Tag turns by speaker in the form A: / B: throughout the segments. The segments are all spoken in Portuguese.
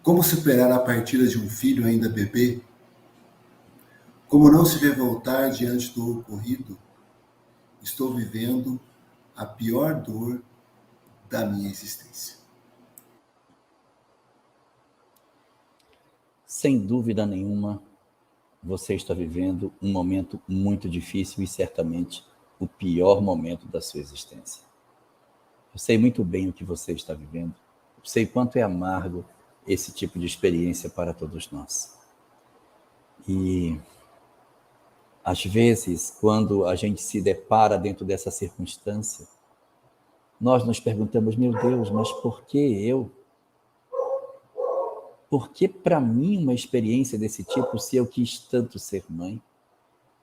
A: Como superar a partida de um filho ainda bebê? Como não se revoltar diante do ocorrido? Estou vivendo a pior dor da minha existência.
B: Sem dúvida nenhuma, você está vivendo um momento muito difícil e certamente o pior momento da sua existência. Eu sei muito bem o que você está vivendo. Eu sei quanto é amargo esse tipo de experiência para todos nós. E, às vezes, quando a gente se depara dentro dessa circunstância, nós nos perguntamos, meu Deus, mas por que eu? Por que para mim uma experiência desse tipo se eu quis tanto ser mãe?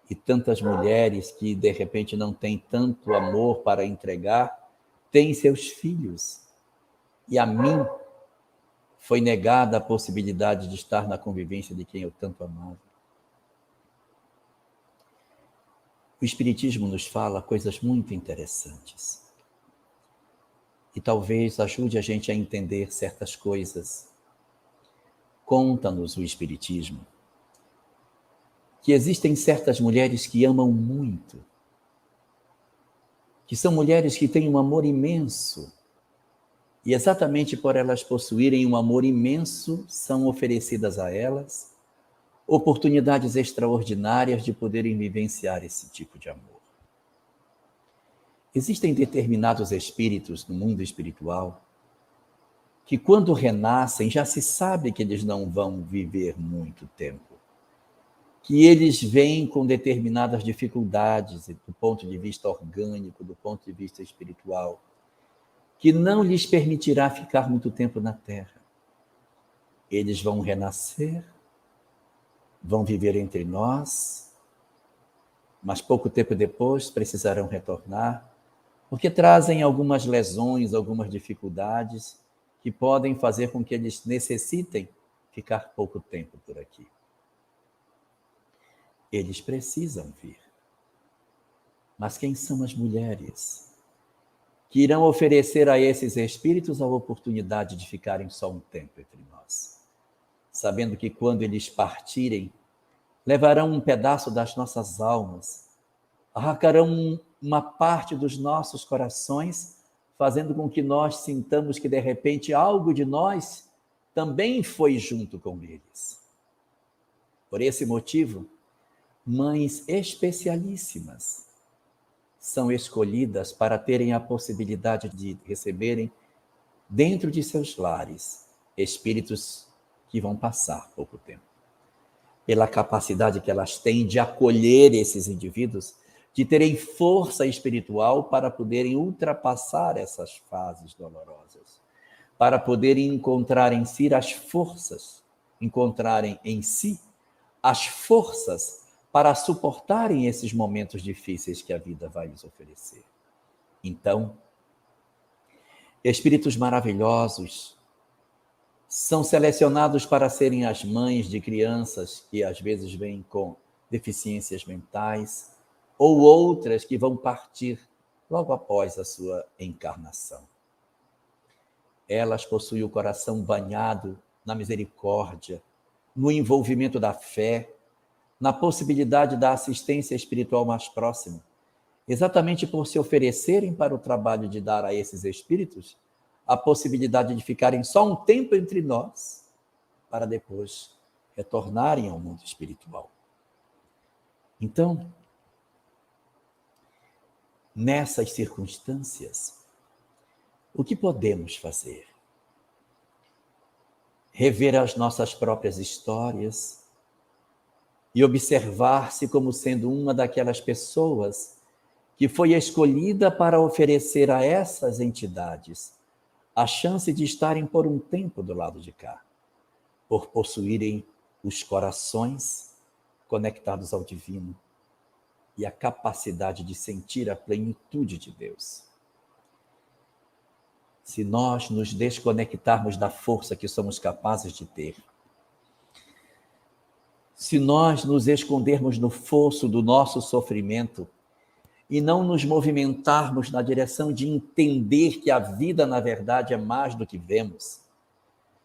B: E tantas mulheres que, de repente, não têm tanto amor para entregar, têm seus filhos. E a mim foi negada a possibilidade de estar na convivência de quem eu tanto amava. O Espiritismo nos fala coisas muito interessantes. E talvez ajude a gente a entender certas coisas. Conta-nos o Espiritismo que existem certas mulheres que amam muito, que são mulheres que têm um amor imenso, e exatamente por elas possuírem um amor imenso, são oferecidas a elas oportunidades extraordinárias de poderem vivenciar esse tipo de amor. Existem determinados espíritos no mundo espiritual que, quando renascem, já se sabe que eles não vão viver muito tempo, que eles vêm com determinadas dificuldades do ponto de vista orgânico, do ponto de vista espiritual, que não lhes permitirá ficar muito tempo na Terra. Eles vão renascer, vão viver entre nós, mas pouco tempo depois precisarão retornar, porque trazem algumas lesões, algumas dificuldades que podem fazer com que eles necessitem ficar pouco tempo por aqui. Eles precisam vir. Mas quem são as mulheres que irão oferecer a esses espíritos a oportunidade de ficarem só um tempo entre nós? Sabendo que quando eles partirem, levarão um pedaço das nossas almas, arrancarão uma parte dos nossos corações, fazendo com que nós sintamos que, de repente, algo de nós também foi junto com eles. Por esse motivo, mães especialíssimas são escolhidas para terem a possibilidade de receberem dentro de seus lares espíritos que vão passar pouco tempo. Pela capacidade que elas têm de acolher esses indivíduos, de terem força espiritual para poderem ultrapassar essas fases dolorosas, para poderem encontrar em si as forças, encontrarem em si as forças para suportarem esses momentos difíceis que a vida vai lhes oferecer. Então, espíritos maravilhosos são selecionados para serem as mães de crianças que às vezes vêm com deficiências mentais ou outras que vão partir logo após a sua encarnação. Elas possuem o coração banhado na misericórdia, no envolvimento da fé, na possibilidade da assistência espiritual mais próxima, exatamente por se oferecerem para o trabalho de dar a esses espíritos a possibilidade de ficarem só um tempo entre nós, para depois retornarem ao mundo espiritual. Então, nessas circunstâncias, o que podemos fazer? Rever as nossas próprias histórias e observar-se como sendo uma daquelas pessoas que foi escolhida para oferecer a essas entidades a chance de estarem por um tempo do lado de cá, por possuírem os corações conectados ao divino e a capacidade de sentir a plenitude de Deus. Se nós nos desconectarmos da força que somos capazes de ter, se nós nos escondermos no fosso do nosso sofrimento e não nos movimentarmos na direção de entender que a vida, na verdade, é mais do que vemos,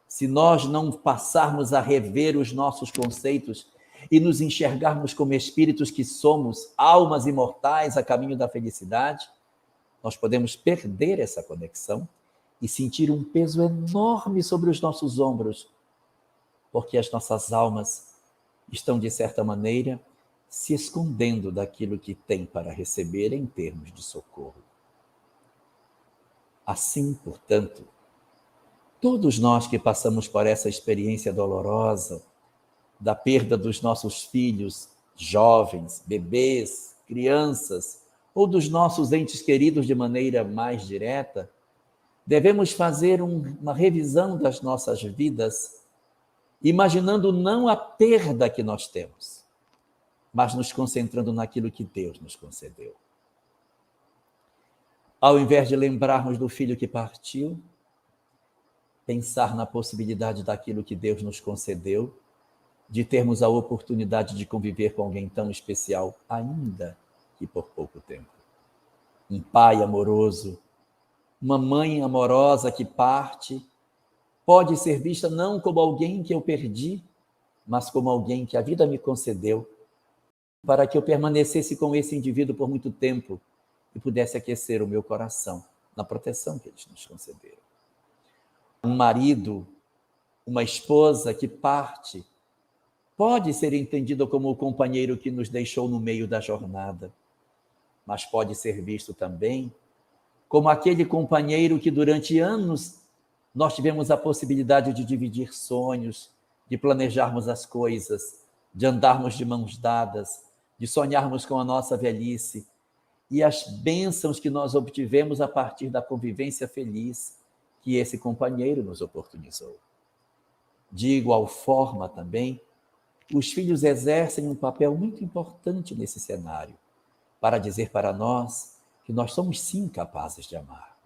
B: se nós não passarmos a rever os nossos conceitos e nos enxergarmos como espíritos que somos, almas imortais a caminho da felicidade, nós podemos perder essa conexão e sentir um peso enorme sobre os nossos ombros, porque as nossas almas estão, de certa maneira, se escondendo daquilo que tem para receber em termos de socorro. Assim, portanto, todos nós que passamos por essa experiência dolorosa da perda dos nossos filhos, jovens, bebês, crianças, ou dos nossos entes queridos de maneira mais direta, devemos fazer uma revisão das nossas vidas, imaginando não a perda que nós temos, mas nos concentrando naquilo que Deus nos concedeu. Ao invés de lembrarmos do filho que partiu, pensar na possibilidade daquilo que Deus nos concedeu, de termos a oportunidade de conviver com alguém tão especial, ainda que por pouco tempo. Um pai amoroso, uma mãe amorosa que parte, pode ser vista não como alguém que eu perdi, mas como alguém que a vida me concedeu, para que eu permanecesse com esse indivíduo por muito tempo e pudesse aquecer o meu coração na proteção que eles nos concederam. Um marido, uma esposa que parte, pode ser entendido como o companheiro que nos deixou no meio da jornada, mas pode ser visto também como aquele companheiro que durante anos nós tivemos a possibilidade de dividir sonhos, de planejarmos as coisas, de andarmos de mãos dadas, de sonharmos com a nossa velhice e as bênçãos que nós obtivemos a partir da convivência feliz que esse companheiro nos oportunizou. De igual forma também, os filhos exercem um papel muito importante nesse cenário, para dizer para nós que nós somos sim capazes de amar,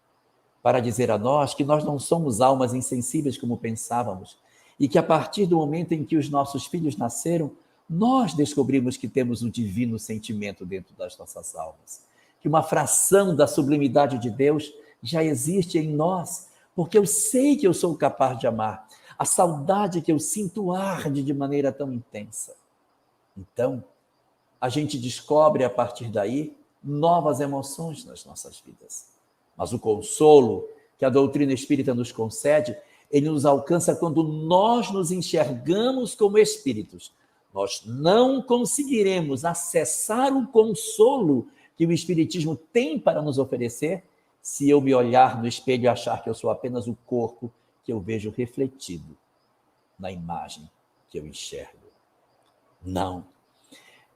B: para dizer a nós que nós não somos almas insensíveis como pensávamos e que a partir do momento em que os nossos filhos nasceram, nós descobrimos que temos um divino sentimento dentro das nossas almas, que uma fração da sublimidade de Deus já existe em nós, porque eu sei que eu sou capaz de amar. A saudade que eu sinto arde de maneira tão intensa. Então, a gente descobre a partir daí novas emoções nas nossas vidas. Mas o consolo que a doutrina espírita nos concede, ele nos alcança quando nós nos enxergamos como espíritos. Nós não conseguiremos acessar o consolo que o espiritismo tem para nos oferecer se eu me olhar no espelho e achar que eu sou apenas o corpo que eu vejo refletido na imagem que eu enxergo. Não.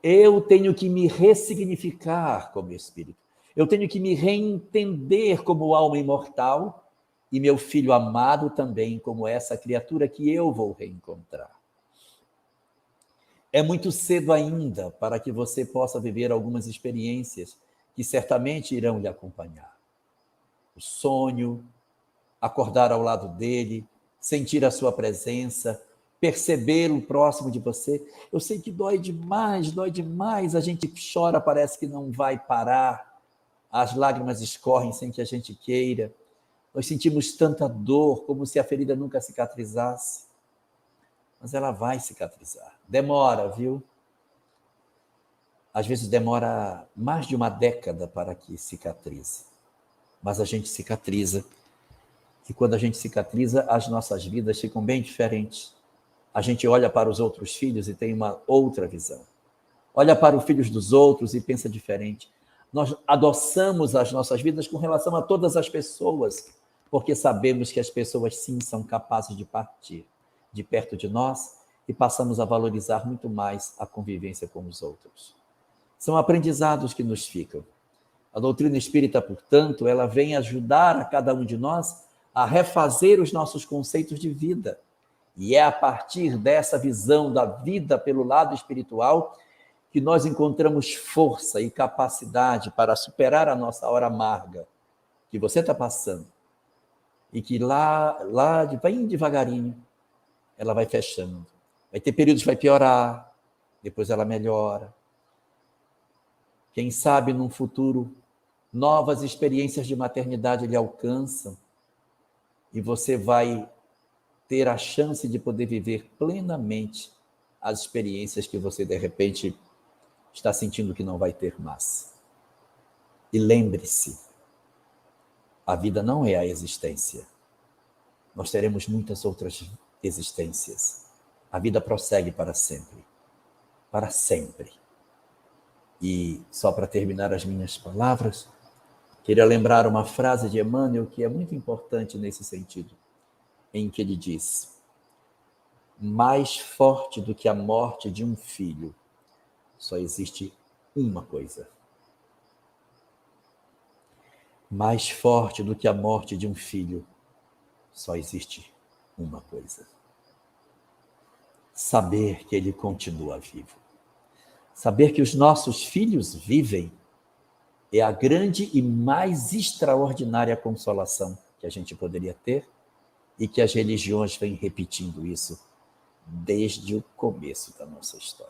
B: Eu tenho que me ressignificar como espírito. Eu tenho que me reentender como alma imortal e meu filho amado também como essa criatura que eu vou reencontrar. É muito cedo ainda para que você possa viver algumas experiências que certamente irão lhe acompanhar. O sonho, acordar ao lado dele, sentir a sua presença, percebê-lo próximo de você. Eu sei que dói demais, a gente chora, parece que não vai parar, as lágrimas escorrem sem que a gente queira, nós sentimos tanta dor, como se a ferida nunca cicatrizasse, mas ela vai cicatrizar. Demora, viu? Às vezes demora mais de uma década para que cicatrize, mas a gente cicatriza. E quando a gente cicatriza, as nossas vidas ficam bem diferentes. A gente olha para os outros filhos e tem uma outra visão. Olha para os filhos dos outros e pensa diferente. Nós adoçamos as nossas vidas com relação a todas as pessoas, porque sabemos que as pessoas sim são capazes de partir de perto de nós e passamos a valorizar muito mais a convivência com os outros. São aprendizados que nos ficam. A doutrina espírita, portanto, ela vem ajudar a cada um de nós a refazer os nossos conceitos de vida. E é a partir dessa visão da vida pelo lado espiritual que nós encontramos força e capacidade para superar a nossa hora amarga que você está passando. E que lá bem devagarinho, ela vai fechando. Vai ter períodos que vai piorar, depois ela melhora. Quem sabe, num futuro, novas experiências de maternidade lhe alcançam e você vai ter a chance de poder viver plenamente as experiências que você, de repente, está sentindo que não vai ter mais. E lembre-se, a vida não é a existência. Nós teremos muitas outras existências. A vida prossegue para sempre. Para sempre. E só para terminar as minhas palavras, queria lembrar uma frase de Emmanuel que é muito importante nesse sentido, em que ele diz: mais forte do que a morte de um filho, só existe uma coisa. Mais forte do que a morte de um filho, só existe uma coisa. Saber que ele continua vivo. Saber que os nossos filhos vivem é a grande e mais extraordinária consolação que a gente poderia ter e que as religiões vêm repetindo isso desde o começo da nossa história.